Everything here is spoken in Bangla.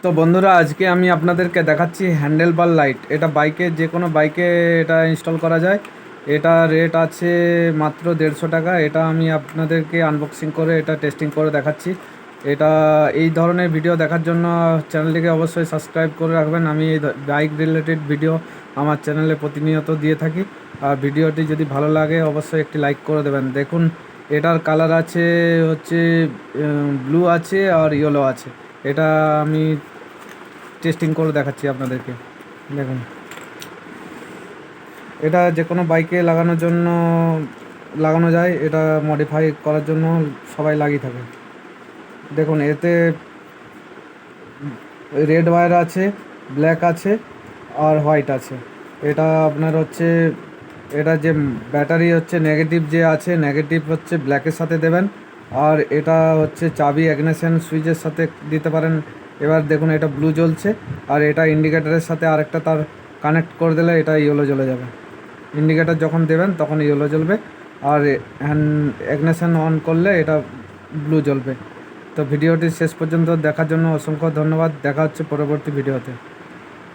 তো বন্ধুরা, আজকে আমি আপনাদেরকে দেখাচ্ছি হ্যান্ডেল বার লাইট। এটা বাইকে, যে কোনো বাইকে এটা ইনস্টল করা যায়। এটা রেট আছে মাত্র 150 টাকা। এটা আমি আপনাদেরকে আনবক্সিং করে এটা টেস্টিং করে দেখাচ্ছি। এটা এই ধরনের ভিডিও দেখার জন্য চ্যানেলটিকে অবশ্যই সাবস্ক্রাইব করে রাখবেন। আমি এই বাইক রিলেটেড ভিডিও আমার চ্যানেলে প্রতিনিয়ত দিয়ে থাকি। আর ভিডিওটি যদি ভালো লাগে অবশ্যই একটি লাইক করে দেবেন। দেখুন, এটার কালার আছে হচ্ছে ব্লু আছে আর ইয়েলো আছে। এটা আমি টেস্টিং করে দেখাচ্ছি আপনাদেরকে। দেখুন, এটা যে কোনো বাইকে লাগানোর জন্য লাগানো যায়। এটা মডিফাই করার জন্য সবাই লাগিয়ে থাকে। দেখুন, এতে রেড ওয়্যার আছে, ব্ল্যাক আছে আর হোয়াইট আছে। এটা আপনার হচ্ছে, এটা যে ব্যাটারি হচ্ছে নেগেটিভ যে আছে, নেগেটিভ হচ্ছে ব্ল্যাকের সাথে দেবেন। আর এটা হচ্ছে চাবি ইগনিশন সুইচের সাথে দিতে পারেন। এবার দেখুন, এটা ব্লু জ্বলছে আর এটা ইন্ডিকেটারের সাথে আরেকটা তার কানেক্ট করে দিলে এটা ইয়েলো জ্বলে যাবে। ইন্ডিকেটার যখন দেবেন তখন ইয়েলো জ্বলবে, আর হ্যান্ড ইগনিশন অন করলে এটা ব্লু জ্বলবে। তো ভিডিওটি শেষ পর্যন্ত দেখার জন্য অসংখ্য ধন্যবাদ। দেখা হচ্ছে পরবর্তী ভিডিওতে।